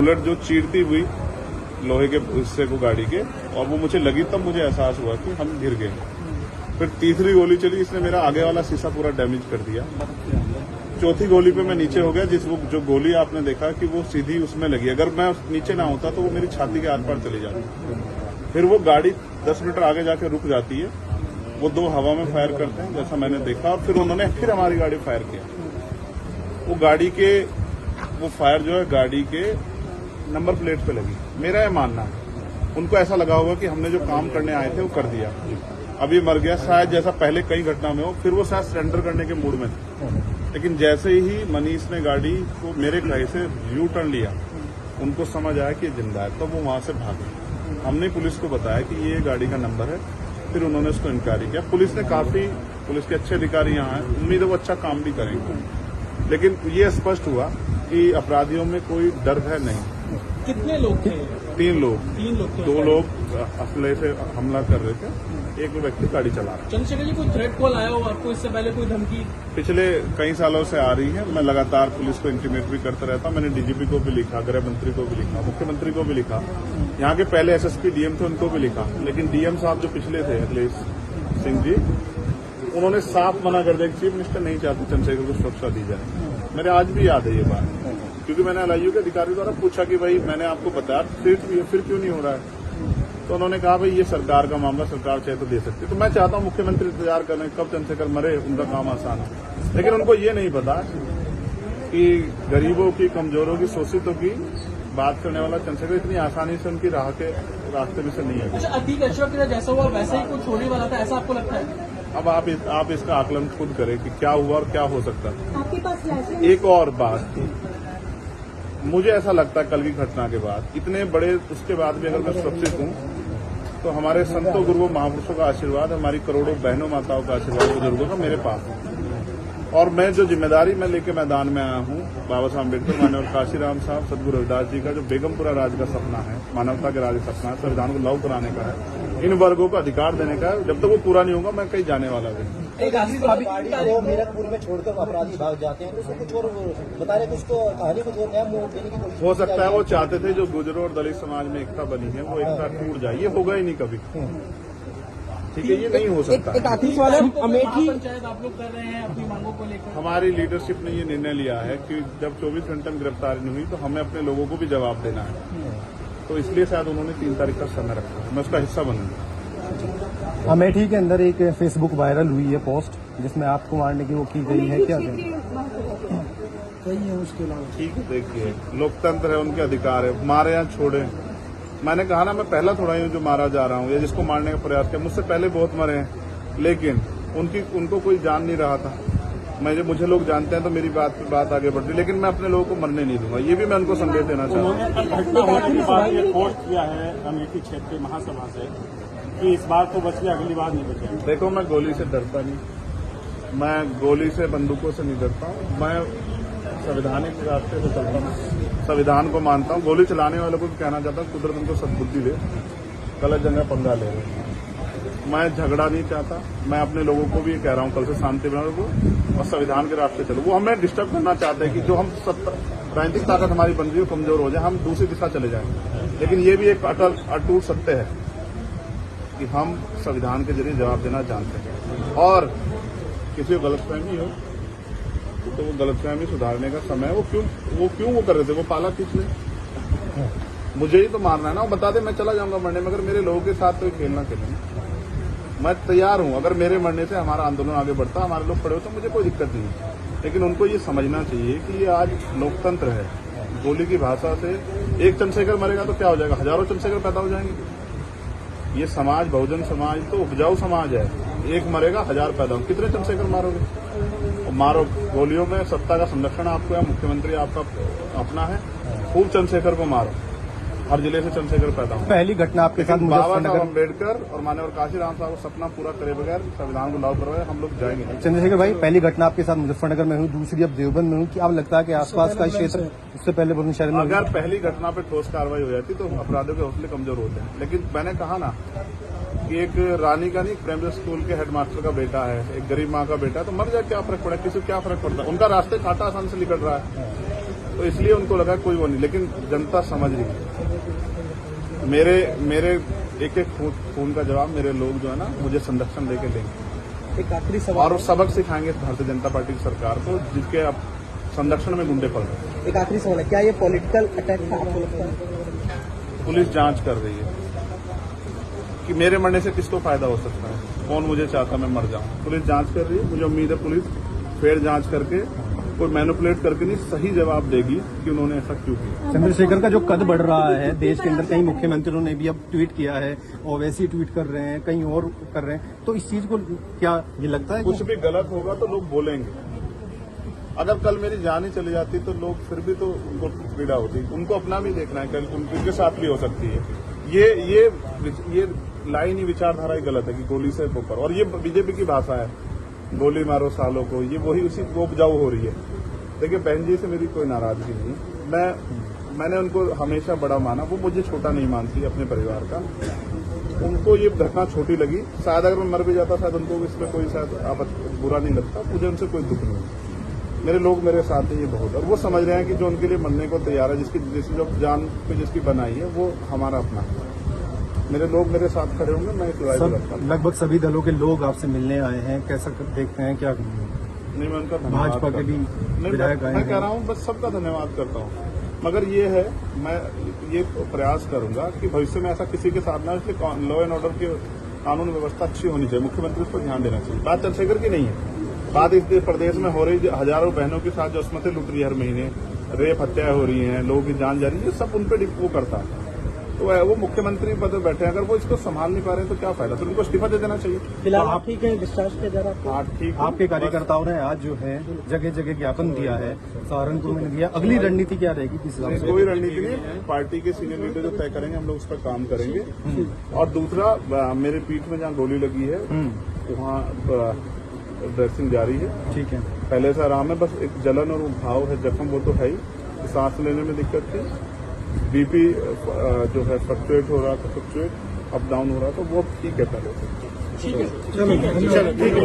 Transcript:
Bullet जो चीरती हुई लोहे के हिस्से को गाड़ी के, और वो मुझे लगी तब मुझे एहसास हुआ कि हम गिर गए। फिर तीसरी गोली चली, इसने मेरा आगे वाला शीशा पूरा डैमेज कर दिया। चौथी गोली पे मैं नीचे हो गया, जो गोली आपने देखा कि वो सीधी उसमें लगी। अगर मैं नीचे ना होता तो वो मेरी छाती के आर पार चली जाती। फिर वो गाड़ी 10 मीटर आगे जाके रुक जाती है। वो दो हवा में फायर करते हैं जैसा मैंने देखा, और फिर उन्होंने फिर हमारी गाड़ी फायर किया। वो फायर जो है गाड़ी के नंबर प्लेट पे लगी। मेरा यह मानना है उनको ऐसा लगा होगा कि हमने जो काम करने आए थे वो कर दिया, अब ये मर गया। शायद जैसा पहले कई घटना में हो, फिर वो शायद सरेंडर करने के मूड में थे। लेकिन जैसे ही मनीष ने गाड़ी को मेरे कहे से यू टर्न लिया, उनको समझ आया कि जिंदा है, तो वो वहां से भागे। हमने पुलिस को बताया कि ये गाड़ी का नंबर है, फिर उन्होंने उसको इंक्वायरी किया। पुलिस के अच्छे अधिकारी यहाँ हैं, उम्मीद है वो अच्छा काम भी करेंगे। लेकिन ये स्पष्ट हुआ कि अपराधियों में कोई डर है नहीं। कितने लोग थे? 3 लोग। 3 लोग थे। 2 लोग असले से हमला कर रहे थे, एक व्यक्ति गाड़ी चला रहा। चंद्रशेखर जी, कोई थ्रेट कॉल आया हो आपको इससे पहले, कोई धमकी? पिछले कई सालों से आ रही है। मैं लगातार पुलिस को इंटीमेट भी करता रहता हूं। मैंने डीजीपी को भी लिखा, गृह मंत्री को भी लिखा, मुख्यमंत्री को भी लिखा, यहाँ के पहले एसएसपी डीएम थे उनको भी लिखा। लेकिन डीएम साहब जो पिछले थे अखिलेश सिंह जी, उन्होंने साफ मना कर दिया कि चीफ मिनिस्टर नहीं चाहते चंद्रशेखर को सुरक्षा दी जाए। मेरे आज भी याद है ये बात, क्योंकि मैंने एलआईयू के अधिकारी द्वारा पूछा कि भाई मैंने आपको बताया फिर क्यों नहीं हो रहा है। तो उन्होंने कहा भाई ये सरकार का मामला, सरकार चाहे तो दे सकती है। तो मैं चाहता हूं मुख्यमंत्री इंतजार करें कब चंद्रशेखर मरे, उनका काम आसान है। लेकिन उनको ये नहीं पता कि गरीबों की, कमजोरों की, शोषितों की बात करने वाला चंद्रशेखर इतनी आसानी से उनकी रास्ते में से नहीं है। अतीक अशोक जैसा हुआ वैसे ही कुछ होने वाला था, ऐसा आपको लगता है? अब आप इसका आकलन खुद करें कि क्या हुआ और क्या हो सकता है। आपके पास एक और बात, मुझे ऐसा लगता है कल की घटना के बाद, इतने बड़े उसके बाद भी अगर मैं सुरक्षित हूं तो हमारे संतों गुरुओं महापुरुषों का आशीर्वाद, हमारी करोड़ों बहनों माताओं का आशीर्वाद, बुजुर्गों का मेरे पास है। और मैं जो जिम्मेदारी मैं लेके मैदान में आया हूं, बाबा साहब अम्बेडकर, मानव काशीराम साहब, सदगुरु रविदास जी का जो बेगमपुरा राज का सपना है, मानवता के राज का सपना है, संविधान को लागू कराने का है, इन वर्गों को अधिकार देने का है। जब तक वो पूरा नहीं होगा मैं कहीं जाने वाला नहीं। वो मीरकपुर में छोड़कर अपराधी भाग जाते हैं, तो उसको कुछ और बता रहे, कुछ तो कहानी कुछ और नया मोड़ देने की कोशिश हो सकता है वो चाहते थे जो गुजरों और दलित समाज में एकता बनी है वो एकता टूट जाए। ये होगा ही नहीं कभी, ठीक है, ये नहीं हो सकता। अमेठी पंचायत आप लोग कर रहे हैं अपनी मांगों को लेकर। हमारी लीडरशिप ने ये निर्णय लिया है कि जब 24 घंटे में गिरफ्तारी नहीं हुई तो हमें अपने लोगों को भी जवाब देना है। तो इसलिए शायद उन्होंने 3 तारीख का समय रखा है, मैं उसका हिस्सा बनूंगा। अमेठी के अंदर एक फेसबुक वायरल हुई है पोस्ट, जिसमें आपको मारने की वो की गई है, क्या सही है? उसके अलावा ठीक है, देखिए लोकतंत्र है, उनके अधिकार है, मारे या छोड़े। मैंने कहा ना, मैं पहला थोड़ा ही हूं जो मारा जा रहा हूं या जिसको मारने का प्रयास किया। मुझसे पहले बहुत मरे हैं, लेकिन उनको कोई जान नहीं रहा था। मुझे लोग जानते हैं तो मेरी बात आगे बढ़ती, लेकिन मैं अपने लोगों को मरने नहीं दूंगा। ये भी मैं उनको संदेश देना चाहता हूँ। घटना होने के बाद ये पोस्ट किया है अमेठी क्षेत्रीय महासभा से कि इस बार तो बच गया, अगली बार नहीं बचेगा। देखो, मैं गोली से डरता नहीं, मैं गोली से, बंदूकों से नहीं डरता हूँ। मैं संवैधानिक रास्ते से चलता हूँ, संविधान को मानता हूँ। गोली चलाने वालों को भी कहना चाहता हूँ कुदरत उनको सद्बुद्धि दे, गलत जगह पंगा ले रहे। मैं झगड़ा नहीं चाहता, मैं अपने लोगों को भी कह रहा हूँ कल से शांति बना रखो और संविधान के रास्ते चलो। वो हमें डिस्टर्ब करना चाहते हैं कि जो हम राजनीतिक ताकत हमारी बन रही है कमजोर हो जाए, हम दूसरी दिशा चले जाएं। लेकिन ये भी एक अटूट सत्य है कि हम संविधान के जरिए जवाब देना जानते हैं। और किसी को गलतफहमी हो तो वो गलतफहमी सुधारने का समय है। वो क्यों कर रहे थे, वो पाला खींच ले। मुझे ही तो मारना है ना, वो बता दे मैं चला जाऊंगा मरने में। अगर मेरे लोगों के साथ कोई खेलना खेले, मैं तैयार हूं। अगर मेरे मरने से हमारा आंदोलन आगे बढ़ता, हमारे लोग खड़े हो, तो मुझे कोई दिक्कत नहीं है। लेकिन उनको ये समझना चाहिए कि ये आज लोकतंत्र है। गोली की भाषा से एक चंद्रशेखर मरेगा तो क्या हो जाएगा, हजारों चंद्रशेखर पैदा हो जाएंगे। ये समाज, बहुजन समाज तो उपजाऊ समाज है। एक मरेगा, 1000 पैदा हो, कितने चंद्रशेखर मारोगे? मारो। गोलियों में सत्ता का संरक्षण आपको है, मुख्यमंत्री आपका अपना है, खूब चंद्रशेखर को मारो। हर जिले से चंद्रशेखर पैदा हो। पहली घटना आपके साथ बाबा साहब अम्बेडकर और मानव काशीराम साहब को सपना पूरा करे बगैर संविधान को लागू करवाए हम लोग जाएंगे नहीं। चंद्रशेखर भाई, पहली घटना आपके साथ मुजफ्फरनगर में हुई, दूसरी अब देवबंद में हुई। क्या अब लगता है कि आसपास का क्षेत्र उससे पहले बुलंदशहर में? अगर पहली घटना पे ठोस कार्रवाई हो जाती तो अपराधियों के हौसले कमजोर होते हैं। लेकिन मैंने कहा ना कि एक रानी का नहीं, प्राइमरी स्कूल के हेडमास्टर का बेटा है, एक गरीब माँ का बेटा है, तो मर जाए क्या फर्क पड़ा, किसी को क्या फर्क पड़ता है? उनका रास्ते कांटा आसान से निकल रहा है। तो इसलिए उनको लगा कोई वो नहीं, लेकिन जनता समझ रही है। मेरे एक एक खून का जवाब मेरे लोग जो है ना मुझे संरक्षण देके देंगे एक आखिरी सवाल, और सबक सिखाएंगे भारतीय जनता पार्टी की सरकार को, जिसके अब संरक्षण में गुंडे पड़ रहे हैं। एक आखिरी सवाल है, क्या ये पॉलिटिकल अटैक था आपको लगता है? पुलिस जांच कर रही है कि मेरे मरने से किसको फायदा हो सकता है, कौन मुझे चाहता मैं मर जाऊं। पुलिस जांच कर रही है, मुझे उम्मीद है पुलिस फेर जांच करके कोई मैनिपुलेट करके नहीं, सही जवाब देगी कि उन्होंने ऐसा क्यों किया। चंद्रशेखर का जो कद बढ़ रहा है देश के अंदर, कई मुख्यमंत्रियों ने भी अब ट्वीट किया है, ओवैसी ट्वीट कर रहे हैं, कहीं और कर रहे हैं, तो इस चीज को क्या ये लगता है कुछ भी गलत होगा तो लोग बोलेंगे। अगर कल मेरी जान ही चली जाती तो लोग फिर भी तो उनको पीड़ा होती, उनको अपना भी देखना है, कल उनके साथ भी हो सकती है। ये लाइन ही विचारधारा ही गलत है कि गोली से ऊपर, और ये बीजेपी की भाषा है, गोली मारो सालों को, ये वही उसी को उपजाऊ हो रही है। देखिए बहन जी से मेरी कोई नाराजगी नहीं, मैंने उनको हमेशा बड़ा माना, वो मुझे छोटा नहीं मानती अपने परिवार का। उनको ये घटना छोटी लगी, शायद अगर मैं मर भी जाता शायद उनको इसमें कोई शायद बुरा नहीं लगता, मुझे उनसे कोई दुख नहीं। मेरे लोग मेरे साथ हैं, ये बहुत, और वो समझ रहे हैं कि जो उनके लिए मरने को तैयार है, जिसकी जो जान पे जिसकी बनाई है वो हमारा अपना है। मेरे लोग मेरे साथ खड़े होंगे, मैं एक लड़ाई लड़ता हूं। लगभग सभी दलों के लोग आपसे मिलने आए हैं, कैसा देखते हैं, क्या नहीं मैं उनका धन्यवाद भाजपा के भी नहीं, विधायक आए मैं हैं। कह रहा हूँ बस सबका धन्यवाद करता हूँ, मगर ये है मैं ये प्रयास करूंगा कि भविष्य में ऐसा किसी के साथ ना, इसलिए लॉ एंड ऑर्डर की कानून व्यवस्था अच्छी होनी चाहिए, मुख्यमंत्री इस पर ध्यान देना चाहिए। बात चंद्रशेखर की नहीं है, बात इस प्रदेश में हो रही हजारों बहनों के साथ जो अस्मतें लुट रही है, हर महीने रेप हत्याएं हो रही हैं, लोगों की जान जा रही है, ये सब उन पर वो करता है। तो वो मुख्यमंत्री पद पर बैठे हैं, अगर वो इसको संभाल नहीं पा रहे हैं तो क्या फायदा, तो उनको इस्तीफा दे देना चाहिए। फिलहाल आप ठीक है, डिस्चार्ज किया जा रहा है? हाँ ठीक है। आपके कार्यकर्ताओं ने आज जो है जगह जगह ज्ञापन दिया है, सहारनपुर में दिया, अगली रणनीति क्या रहेगी किस हिसाब से? कोई रणनीति नहीं, पार्टी के सीनियर लीडर जो तय करेंगे हम लोग उस पर काम करेंगे। और दूसरा, मेरे पीठ में जहाँ गोली लगी है वहाँ ड्रेसिंग जारी है, ठीक है, पहले से आराम है, बस एक जलन और घाव है, जख्म वो तो है ही, सांस लेने में दिक्कत थी, बीपी जो है फ्लक्चुएट हो रहा था, फ्लक्चुएट अप डाउन हो रहा था, वो ठीक है पहले से। ठीक है, चलो ठीक है,